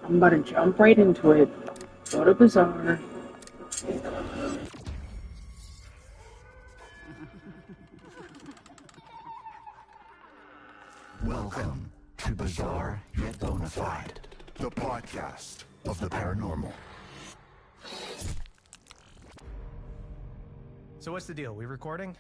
I'm about to jump right into it. Go to Bazaar. Welcome to Bizarre Yet Bonafide, the podcast of the paranormal. So what's the deal? We recording?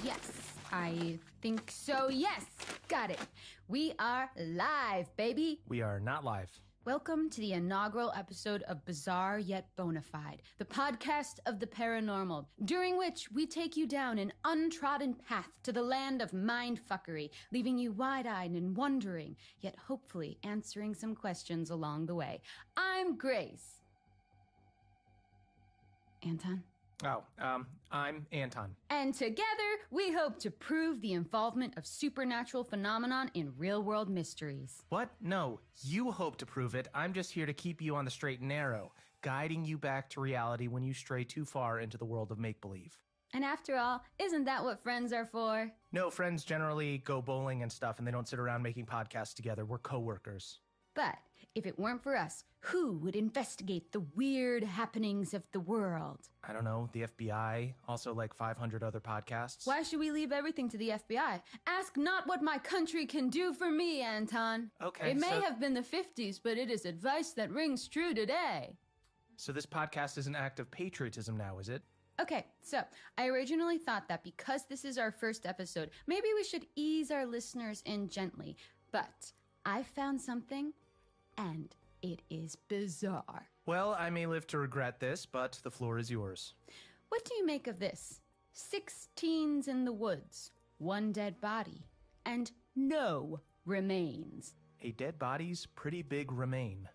Yes, I think so. Yes, got it. We are live, baby. We are not live. Welcome to the inaugural episode of Bizarre Yet Bonafide, the podcast of the paranormal, during which we take you down an untrodden path to the land of mindfuckery, leaving you wide-eyed and wondering, yet hopefully answering some questions along the way. I'm Grace. Anton? Oh, I'm Anton. And together, we hope to prove the involvement of supernatural phenomenon in real-world mysteries. What? No, you hope to prove it. I'm just here to keep you on the straight and narrow, guiding you back to reality when you stray too far into the world of make-believe. And after all, isn't that what friends are for? No, friends generally go bowling and stuff, and they don't sit around making podcasts together. We're coworkers. But if it weren't for us, who would investigate the weird happenings of the world? I don't know, the FBI, also like 500 other podcasts. Why should we leave everything to the FBI? Ask not what my country can do for me, Anton. Okay, It may have been the 50s, but it is advice that rings true today. So this podcast is an act of patriotism now, is it? Okay, so I originally thought that because this is our first episode, maybe we should ease our listeners in gently. But I found something, and it is bizarre. Well, I may live to regret this, but the floor is yours. What do you make of this? 6 teens in the woods, 1 dead body, and no remains. A dead body's pretty big remain.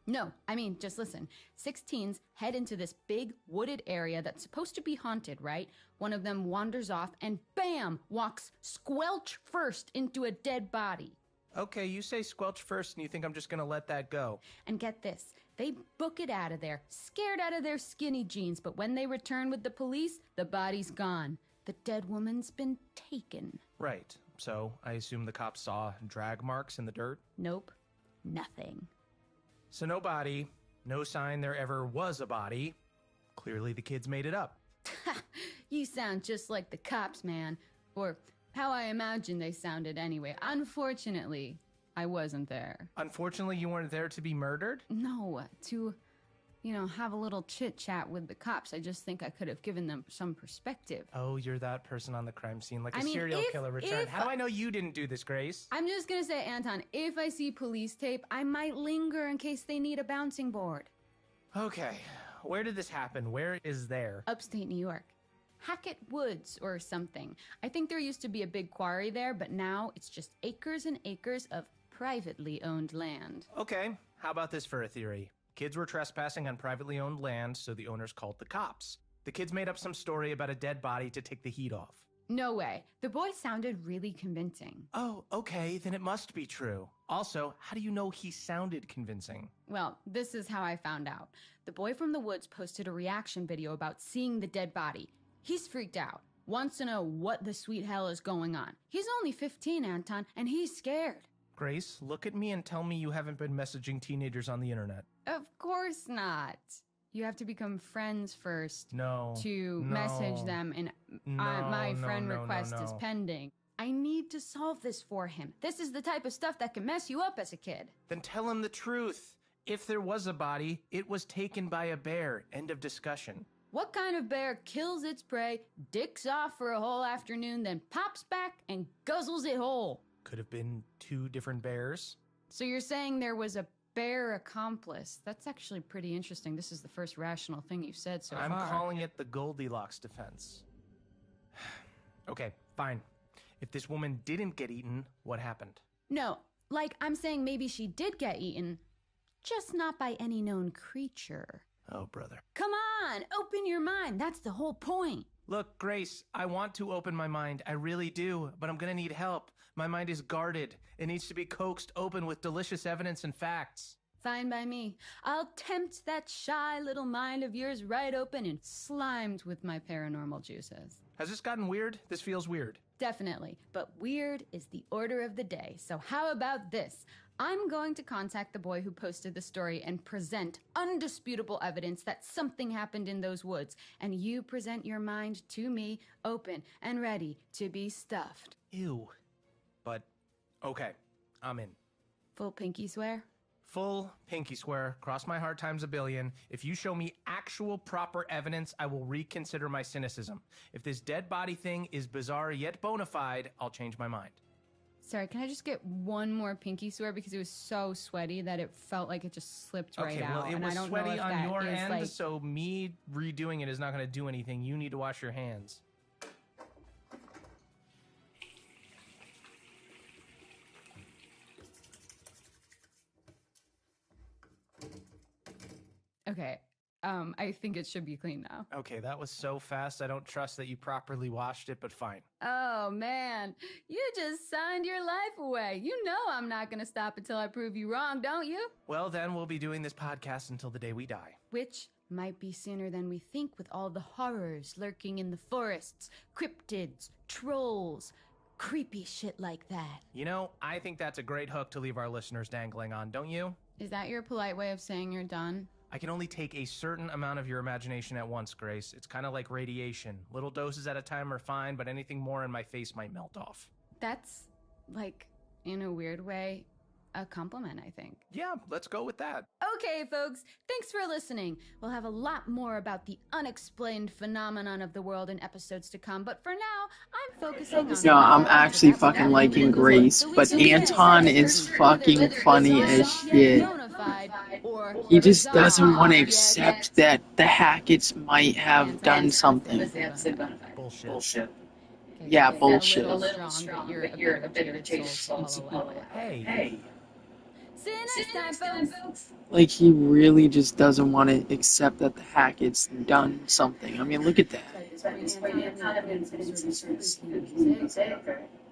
No, I mean, just listen. 6 teens head into this big wooded area that's supposed to be haunted, right? One of them wanders off and bam, walks squelch first into a dead body. Okay, you say squelch first and you think I'm just gonna let that go. And get this, they book it out of there, scared out of their skinny jeans, but when they return with the police, the body's gone. The dead woman's been taken. Right, so I assume the cops saw drag marks in the dirt? Nope, nothing. So no body, no sign there ever was a body. Clearly the kids made it up. You sound just like the cops, man. Or how I imagine they sounded anyway. Unfortunately, I wasn't there. Unfortunately, you weren't there to be murdered? No, to, have a little chit-chat with the cops. I just think I could have given them some perspective. Oh, you're that person on the crime scene, like I a mean, serial if- killer returned. if- How do I know you didn't do this, Grace? I'm just gonna say, Anton, if I see police tape, I might linger in case they need a bouncing board. Okay, where did this happen? Where is there? Upstate New York. Hackett Woods or something. I think there used to be a big quarry there, but now it's just acres and acres of privately owned land. Okay, how about this for a theory? Kids were trespassing on privately owned land, so the owners called the cops. The kids made up some story about a dead body to take the heat off. No way. The boy sounded really convincing. Oh, okay, then it must be true. Also, how do you know he sounded convincing? Well, this is how I found out. The boy from the woods posted a reaction video about seeing the dead body. He's freaked out, wants to know what the sweet hell is going on. He's only 15, Anton, and he's scared. Grace, look at me and tell me you haven't been messaging teenagers on the internet. Of course not. You have to become friends first No. to message them, and my friend request is pending. I need to solve this for him. This is the type of stuff that can mess you up as a kid. Then tell him the truth. If there was a body, it was taken by a bear. End of discussion. What kind of bear kills its prey, dicks off for a whole afternoon, then pops back and guzzles it whole? Could have been 2 different bears. So you're saying there was a bear accomplice? That's actually pretty interesting. This is the first rational thing you've said so far. I'm calling it the Goldilocks defense. Okay, fine. If this woman didn't get eaten, what happened? No, like I'm saying maybe she did get eaten, just not by any known creature. Oh, brother. Come on, open your mind. That's the whole point. Look, Grace, I want to open my mind. I really do, but I'm gonna need help. My mind is guarded. It needs to be coaxed open with delicious evidence and facts. Fine by me. I'll tempt that shy little mind of yours right open and slimed with my paranormal juices. Has this gotten weird? This feels weird. Definitely, but weird is the order of the day. So how about this? I'm going to contact the boy who posted the story and present undisputable evidence that something happened in those woods. And you present your mind to me, open and ready to be stuffed. Ew. But, okay, I'm in. Full pinky swear? Full pinky swear, cross my heart times a billion. If you show me actual proper evidence, I will reconsider my cynicism. If this dead body thing is bizarre yet bona fide, I'll change my mind. Sorry, can I just get one more pinky swear because it was so sweaty that it felt like it just slipped right out. Okay, well, it was sweaty on your end, so me redoing it is not going to do anything. You need to wash your hands. Okay, I think it should be clean now. Okay, that was so fast. I don't trust that you properly washed it, but fine. Oh, man. You just signed your life away. You know I'm not going to stop until I prove you wrong, don't you? Well, then we'll be doing this podcast until the day we die. Which might be sooner than we think with all the horrors lurking in the forests, cryptids, trolls, creepy shit like that. You know, I think that's a great hook to leave our listeners dangling on, don't you? Is that your polite way of saying you're done? I can only take a certain amount of your imagination at once, Grace. It's kind of like radiation. Little doses at a time are fine, but anything more in my face might melt off. That's, like, in a weird way, a compliment, I think. Yeah, let's go with that. Okay, folks, thanks for listening. We'll have a lot more about the unexplained phenomenon of the world in episodes to come, but for now, I'm focusing on... No, I'm actually fucking liking Grace, but Anton is fucking funny as shit. He just doesn't want to accept that the Hackett's might have done something. Bullshit. Yeah, bullshit. Hey. See you next time, folks. Like, he really just doesn't want to accept that the Hackett's done something. I mean, look at that.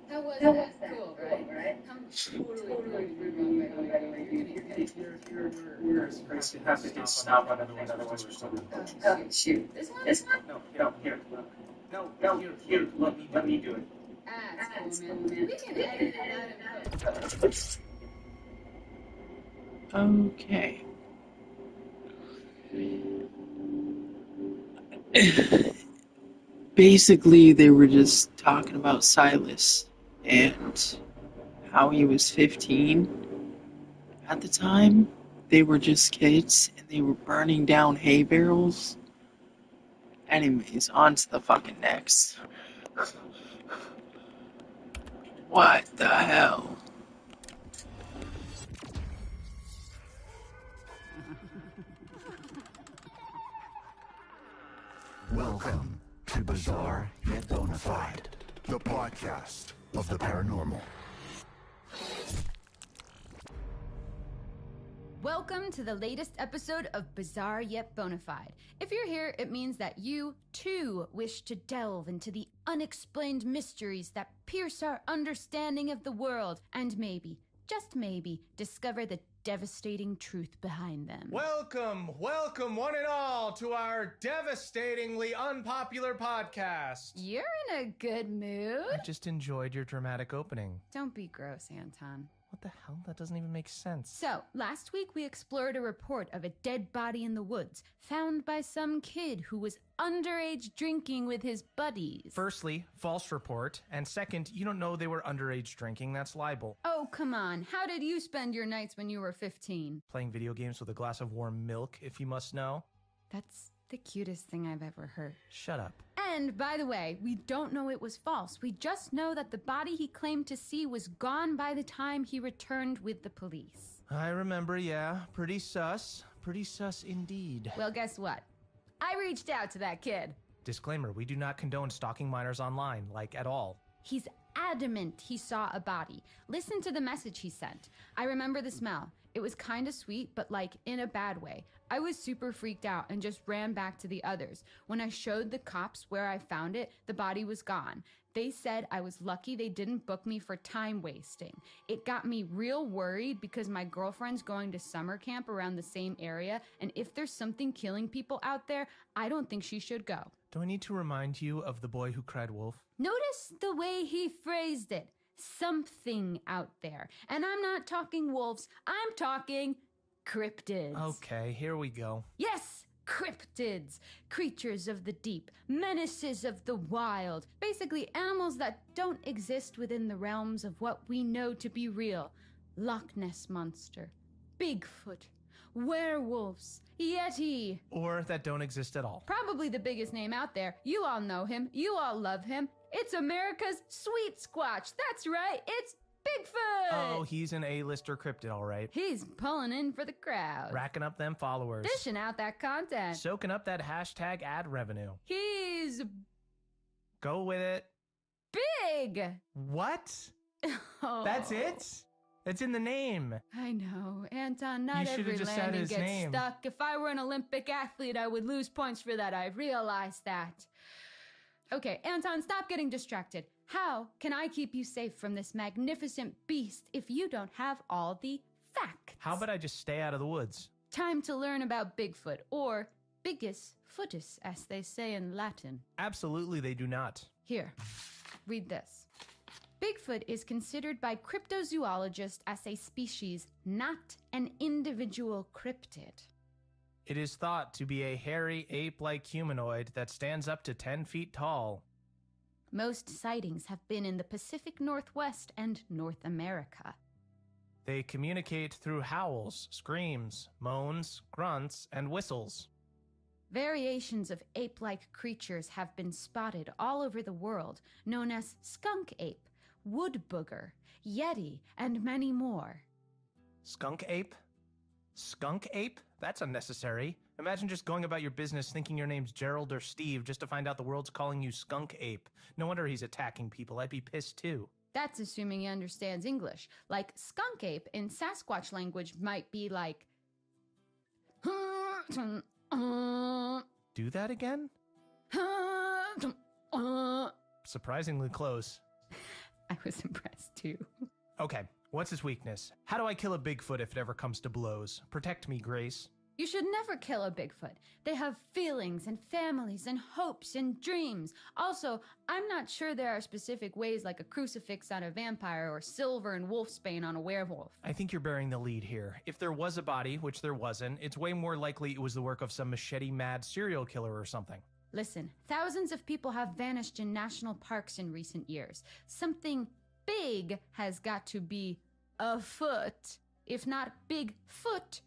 That was cool, right? I'm totally wrong, by the way. Oh, shoot. This one? No, here. No, here. Let me do it. That's cool, man. We can edit it out of it. Okay. Basically, they were just talking about Silas and how he was 15 at the time. They were just kids and they were burning down hay barrels. Anyways, on to the fucking next. What the hell? Welcome to Bizarre Yet Bona Fide, the podcast of the paranormal. Welcome to the latest episode of Bizarre Yet Bona Fide. If you're here, it means that you, too, wish to delve into the unexplained mysteries that pierce our understanding of the world and maybe, just maybe, discover the devastating truth behind them. Welcome, one and all, to our devastatingly unpopular podcast. You're in a good mood. I just enjoyed your dramatic opening. Don't be gross, Anton. What the hell? That doesn't even make sense. So, last week we explored a report of a dead body in the woods, found by some kid who was underage drinking with his buddies. Firstly, false report. And second, you don't know they were underage drinking. That's libel. Oh, come on. How did you spend your nights when you were 15? Playing video games with a glass of warm milk, if you must know. That's the cutest thing I've ever heard. Shut up. And, by the way, we don't know it was false. We just know that the body he claimed to see was gone by the time he returned with the police. I remember, yeah. Pretty sus. Pretty sus indeed. Well, guess what? I reached out to that kid. Disclaimer, we do not condone stalking minors online, like at all. He's adamant he saw a body. Listen to the message he sent. I remember the smell. It was kind of sweet, but like in a bad way. I was super freaked out and just ran back to the others. When I showed the cops where I found it, the body was gone. They said I was lucky they didn't book me for time wasting. It got me real worried because my girlfriend's going to summer camp around the same area, and if there's something killing people out there, I don't think she should go. Do I need to remind you of the boy who cried wolf? Notice the way he phrased it. something out there. And I'm not talking wolves, I'm talking cryptids. Okay, here we go. Yes, cryptids. Creatures of the deep, menaces of the wild. Basically, animals that don't exist within the realms of what we know to be real. Loch Ness Monster, Bigfoot, werewolves, Yeti. Or that don't exist at all. Probably the biggest name out there. You all know him. You all love him. It's America's Sweet Squatch. That's right. It's Bigfoot. Oh, he's an A-lister cryptid, all right. He's pulling in for the crowd. Racking up them followers. Dishing out that content. Soaking up that hashtag ad revenue. He's Go with it. big. What? Oh. That's it? It's in the name. I know, Anton, not You should've every just said landing his gets name. stuck. If I were an Olympic athlete, I would lose points for that. I realize that. Okay, Anton, stop getting distracted. How can I keep you safe from this magnificent beast if you don't have all the facts? How about I just stay out of the woods? Time to learn about Bigfoot, or Bigus footus, as they say in Latin. Absolutely, they do not. Here, read this. Bigfoot is considered by cryptozoologists as a species, not an individual cryptid. It is thought to be a hairy, ape-like humanoid that stands up to 10 feet tall. Most sightings have been in the Pacific Northwest and North America. They communicate through howls, screams, moans, grunts, and whistles. Variations of ape-like creatures have been spotted all over the world, known as skunk ape, wood booger, yeti, and many more. Skunk ape? Skunk ape? That's unnecessary. Imagine just going about your business thinking your name's Gerald or Steve just to find out the world's calling you skunk ape. No wonder he's attacking people. I'd be pissed too. That's assuming he understands English. Like skunk ape in Sasquatch language might be like... Do that again? Surprisingly close. I was impressed too. Okay, what's his weakness? How do I kill a Bigfoot if it ever comes to blows? Protect me, Grace. You should never kill a Bigfoot. They have feelings and families and hopes and dreams. Also, I'm not sure there are specific ways like a crucifix on a vampire or silver and wolfsbane on a werewolf. I think you're bearing the lead here. If there was a body, which there wasn't, it's way more likely it was the work of some machete-mad serial killer or something. Listen, thousands of people have vanished in national parks in recent years. Something big has got to be afoot. If not Bigfoot,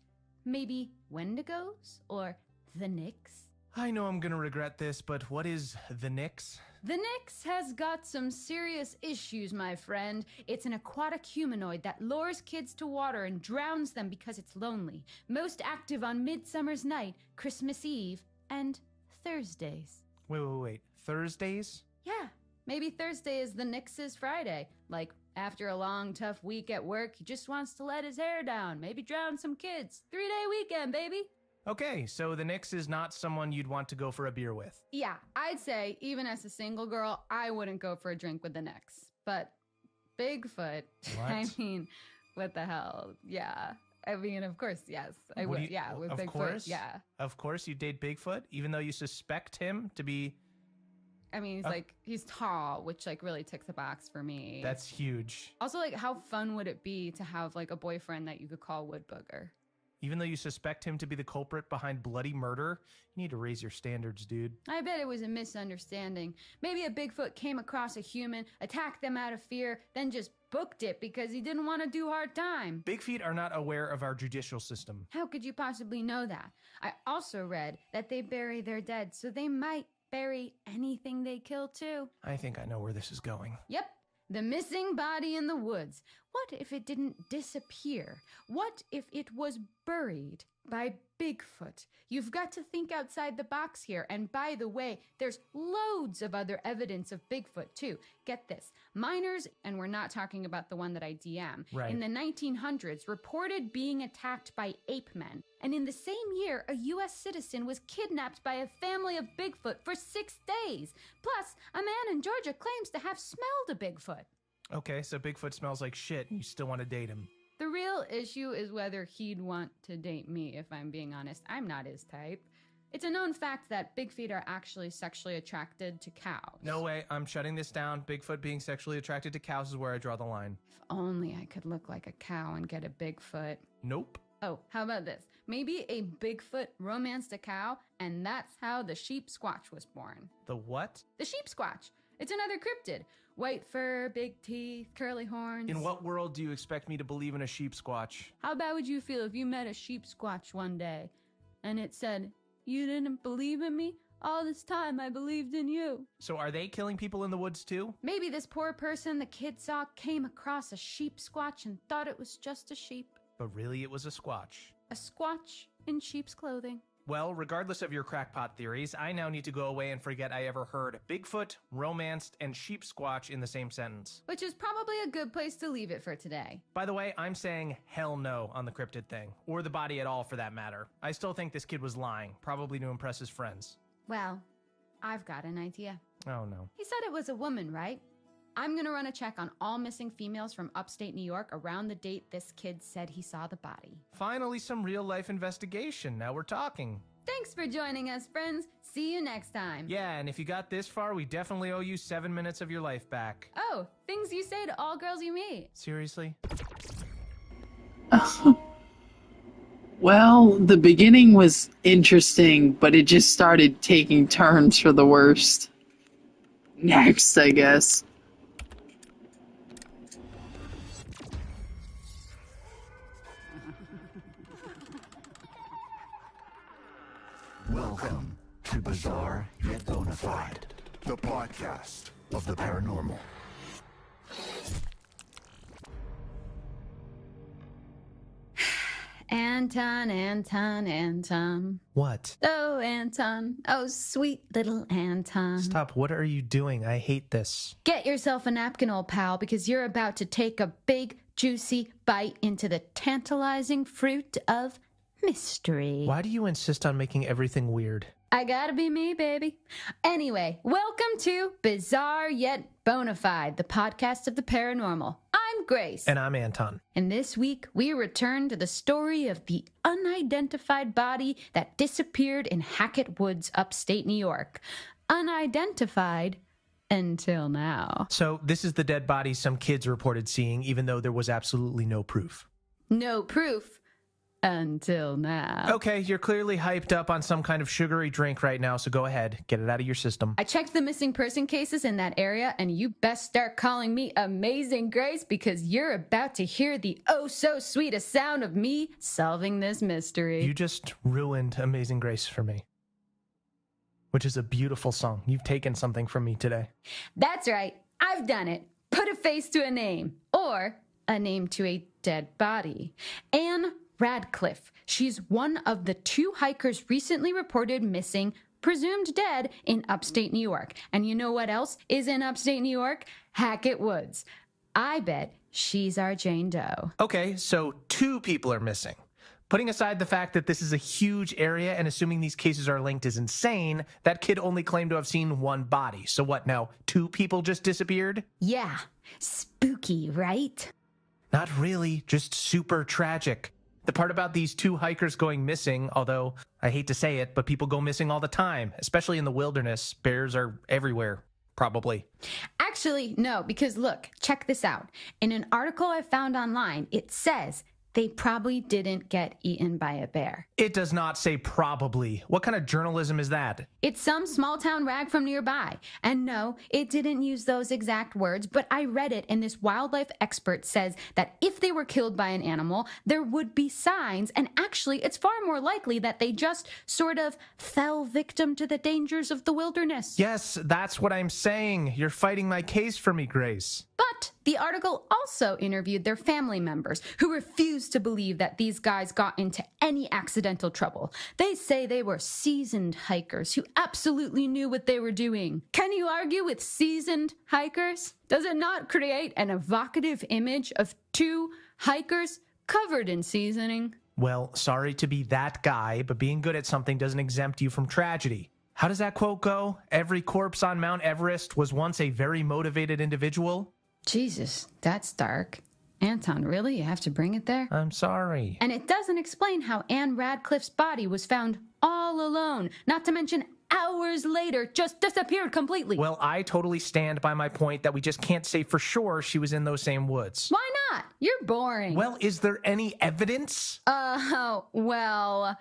maybe Wendigos or the Nyx? I know I'm gonna regret this, but what is the Nyx? The Nyx has got some serious issues, my friend. It's an aquatic humanoid that lures kids to water and drowns them because it's lonely. Most active on Midsummer's Night, Christmas Eve, and Thursdays. Wait. Thursdays? Yeah, maybe Thursday is the Nyx's Friday. Like, after a long, tough week at work, he just wants to let his hair down, maybe drown some kids. 3-day weekend, baby. Okay, so the Nyx is not someone you'd want to go for a beer with. Yeah, I'd say, even as a single girl, I wouldn't go for a drink with the Nyx. But Bigfoot, What? I mean, what the hell? Yeah. I mean, of course, yes. I What do would, you- yeah, with of Bigfoot, course? yeah. Of course you date Bigfoot, even though you suspect him to be... I mean, he's tall, which, like, really ticks a box for me. That's huge. Also, like, how fun would it be to have, like, a boyfriend that you could call Wood Booger? Even though you suspect him to be the culprit behind bloody murder, you need to raise your standards, dude. I bet it was a misunderstanding. Maybe a Bigfoot came across a human, attacked them out of fear, then just booked it because he didn't want to do hard time. Big feet are not aware of our judicial system. How could you possibly know that? I also read that they bury their dead, so they might bury anything they kill too. I think I know where this is going. Yep, the missing body in the woods. What if it didn't disappear? What if it was buried by Bigfoot? You've got to think outside the box here. And by the way, there's loads of other evidence of Bigfoot too. Get this. Miners, and we're not talking about the one that I DM, Right. in the 1900s reported being attacked by ape men. And in the same year, a U.S. citizen was kidnapped by a family of Bigfoot for 6 days. Plus, a man in Georgia claims to have smelled a Bigfoot. Okay, so Bigfoot smells like shit and you still want to date him. The real issue is whether he'd want to date me, if I'm being honest. I'm not his type. It's a known fact that big feet are actually sexually attracted to cows. No way, I'm shutting this down. Bigfoot being sexually attracted to cows is where I draw the line. If only I could look like a cow and get a big foot. Nope. Oh, how about this? Maybe a Bigfoot romanced a cow, and that's how the sheep squatch was born. The what? The sheep squatch. It's another cryptid. White fur, big teeth, curly horns. In what world do you expect me to believe in a sheep squatch? How bad would you feel if you met a sheep squatch one day and it said, "You didn't believe in me? All this time I believed in you." So are they killing people in the woods too? Maybe this poor person the kid saw came across a sheep squatch and thought it was just a sheep. But really it was a squatch. A squatch in sheep's clothing. Well, regardless of your crackpot theories, I now need to go away and forget I ever heard Bigfoot, romanced, and sheep squatch in the same sentence. Which is probably a good place to leave it for today. By the way, I'm saying hell no on the cryptid thing, or the body at all for that matter. I still think this kid was lying, probably to impress his friends. Well, I've got an idea. Oh no. He said it was a woman, right? I'm gonna run a check on all missing females from upstate New York around the date this kid said he saw the body. Finally, some real life investigation. Now we're talking. Thanks for joining us, friends. See you next time. Yeah, and if you got this far, we definitely owe you 7 minutes of your life back. Oh, things you say to all girls you meet. Seriously? Well, the beginning was interesting, but it just started taking turns for the worst. Next, I guess. Welcome to Bizarre Yet Bonafide, the podcast of the paranormal. Anton. What? Oh, Anton. Oh, sweet little Anton. Stop, what are you doing? I hate this. Get yourself a napkin, old pal, because you're about to take a big, juicy bite into the tantalizing fruit of mystery. Why do you insist on making everything weird? I gotta be me, baby. Anyway, welcome to Bizarre Yet Bonafide, the podcast of the paranormal. I'm Grace. And I'm Anton. And this week, we return to the story of the unidentified body that disappeared in Hackett Woods, upstate New York. Unidentified until now. So this is the dead body some kids reported seeing, even though there was absolutely no proof. No proof. Until now. Okay, you're clearly hyped up on some kind of sugary drink right now, so go ahead, get it out of your system. I checked the missing person cases in that area, and you best start calling me Amazing Grace because you're about to hear the oh-so-sweetest sound of me solving this mystery. You just ruined Amazing Grace for me. Which is a beautiful song. You've taken something from me today. That's right. I've done it. Put a face to a name. Or a name to a dead body. Anne Radcliffe. She's one of the 2 hikers recently reported missing, presumed dead, in upstate New York. And you know what else is in upstate New York? Hackett Woods. I bet she's our Jane Doe. Okay, so 2 people are missing. Putting aside the fact that this is a huge area and assuming these cases are linked is insane, that kid only claimed to have seen 1 body. So what now, 2 people just disappeared? Yeah. Spooky, right? Not really, just super tragic. The part about these 2 hikers going missing, although I hate to say it, but people go missing all the time, especially in the wilderness. Bears are everywhere, probably. Actually, no, because look, check this out. In an article I found online, it says they probably didn't get eaten by a bear. It does not say probably. What kind of journalism is that? It's some small town rag from nearby. And no, it didn't use those exact words, but I read it, and this wildlife expert says that if they were killed by an animal, there would be signs, and actually it's far more likely that they just sort of fell victim to the dangers of the wilderness. Yes, that's what I'm saying. You're fighting my case for me, Grace. But the article also interviewed their family members who refused to believe that these guys got into any accidental trouble. They say they were seasoned hikers who absolutely knew what they were doing. Can you argue with seasoned hikers? Does it not create an evocative image of 2 hikers covered in seasoning? Well, sorry to be that guy, but being good at something doesn't exempt you from tragedy. How does that quote go? Every corpse on Mount Everest was once a very motivated individual? Jesus, that's dark. Anton, really? You have to bring it there? I'm sorry. And it doesn't explain how Anne Radcliffe's body was found all alone, not to mention hours later, just disappeared completely. Well, I totally stand by my point that we just can't say for sure she was in those same woods. Why not? You're boring. Well, is there any evidence? Well,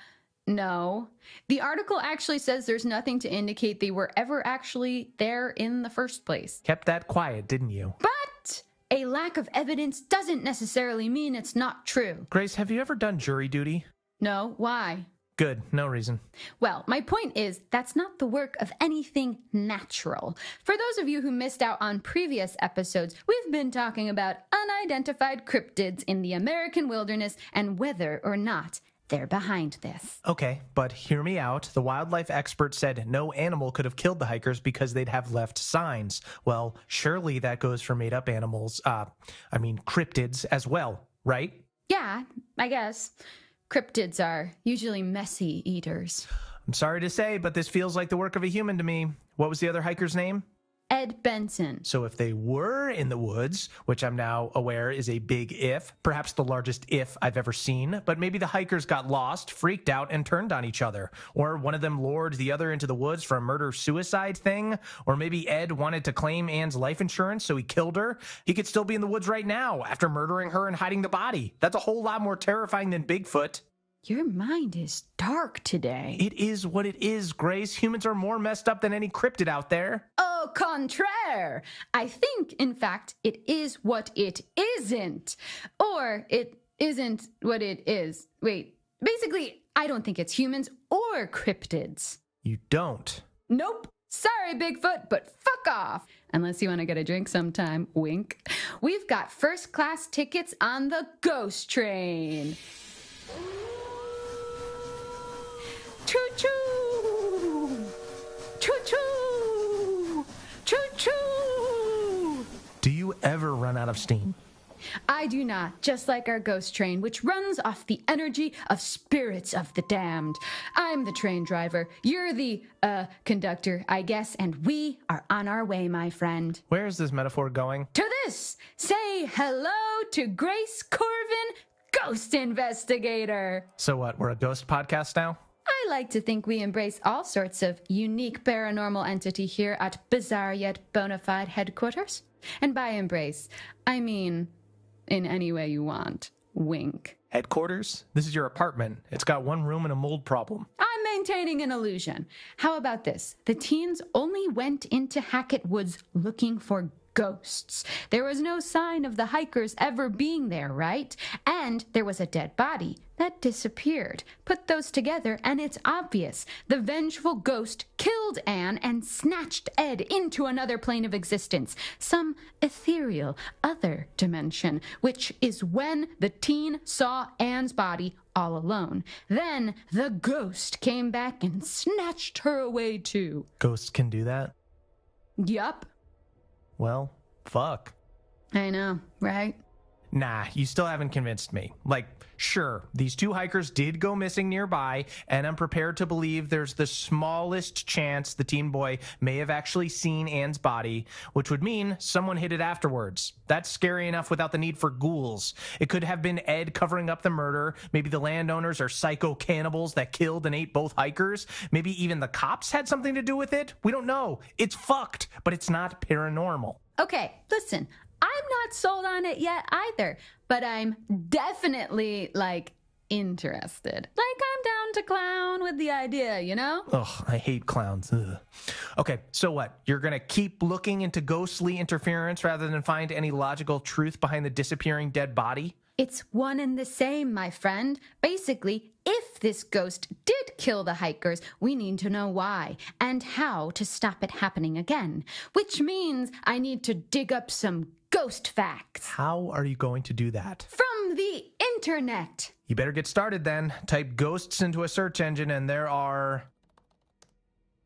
no. The article actually says there's nothing to indicate they were ever actually there in the first place. Kept that quiet, didn't you? But a lack of evidence doesn't necessarily mean it's not true. Grace, have you ever done jury duty? No, why? Good, no reason. Well, my point is, that's not the work of anything natural. For those of you who missed out on previous episodes, we've been talking about unidentified cryptids in the American wilderness and whether or not they're behind this. Okay, but hear me out. The wildlife expert said no animal could have killed the hikers because they'd have left signs. Well, surely that goes for made-up animals, cryptids as well, right? Yeah, I guess. Cryptids are usually messy eaters. I'm sorry to say, but this feels like the work of a human to me. What was the other hiker's name? Ed Benson. So if they were in the woods, which I'm now aware is a big if, perhaps the largest if I've ever seen, but maybe the hikers got lost, freaked out, and turned on each other. Or one of them lured the other into the woods for a murder-suicide thing. Or maybe Ed wanted to claim Anne's life insurance, so he killed her. He could still be in the woods right now after murdering her and hiding the body. That's a whole lot more terrifying than Bigfoot. Your mind is dark today. It is what it is, Grace. Humans are more messed up than any cryptid out there. Au contraire. I think, in fact, it is what it isn't. Or it isn't what it is. Wait, basically, I don't think it's humans or cryptids. You don't? Nope. Sorry, Bigfoot, but fuck off. Unless you want to get a drink sometime, wink. We've got first-class tickets on the ghost train. Choo-choo! Choo-choo! Choo-choo! Do you ever run out of steam? I do not, just like our ghost train, which runs off the energy of spirits of the damned. I'm the train driver. You're the, conductor, I guess, and we are on our way, my friend. Where is this metaphor going? To this! Say hello to Grace Corvin, ghost investigator. So what, we're a ghost podcast now? I like to think we embrace all sorts of unique paranormal entity here at Bizarre Yet Bonafide headquarters. And by embrace, I mean in any way you want. Wink. Headquarters? This is your apartment. It's got one room and a mold problem. I'm maintaining an illusion. How about this? The teens only went into Hackett Woods looking for ghosts. There was no sign of the hikers ever being there, right? And there was a dead body that disappeared. Put those together and it's obvious. The vengeful ghost killed Anne and snatched Ed into another plane of existence, some ethereal other dimension, which is when the teen saw Anne's body all alone. Then the ghost came back and snatched her away too. Ghosts can do that? Yup. Well, fuck. I know, right? Nah, you still haven't convinced me. Like, sure, these two hikers did go missing nearby, and I'm prepared to believe there's the smallest chance the teen boy may have actually seen Anne's body, which would mean someone hid it afterwards. That's scary enough without the need for ghouls. It could have been Ed covering up the murder. Maybe the landowners are psycho cannibals that killed and ate both hikers. Maybe even the cops had something to do with it. We don't know. It's fucked, but it's not paranormal. Okay, listen, I'm not sold on it yet either, but I'm definitely, interested. I'm down to clown with the idea, you know? Ugh, I hate clowns. Ugh. Okay, so what? You're gonna keep looking into ghostly interference rather than find any logical truth behind the disappearing dead body? It's one and the same, my friend. Basically, if this ghost did kill the hikers, we need to know why and how to stop it happening again. Which means I need to dig up some ghost facts. How are you going to do that? From the internet. You better get started then. Type ghosts into a search engine and there are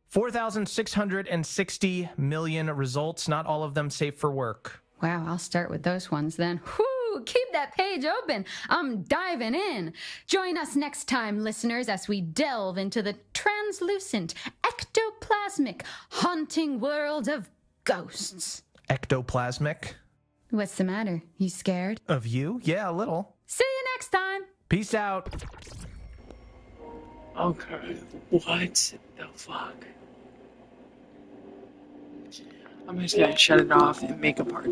4,660 million results, not all of them safe for work. Wow, I'll start with those ones then. Whew! Keep that page open. I'm diving in. Join us next time, listeners, as we delve into the translucent, ectoplasmic, haunting world of ghosts. Ectoplasmic? What's the matter? You scared? Of you? Yeah, a little. See you next time! Peace out. Okay, what the fuck? I'm just gonna shut it off and make a part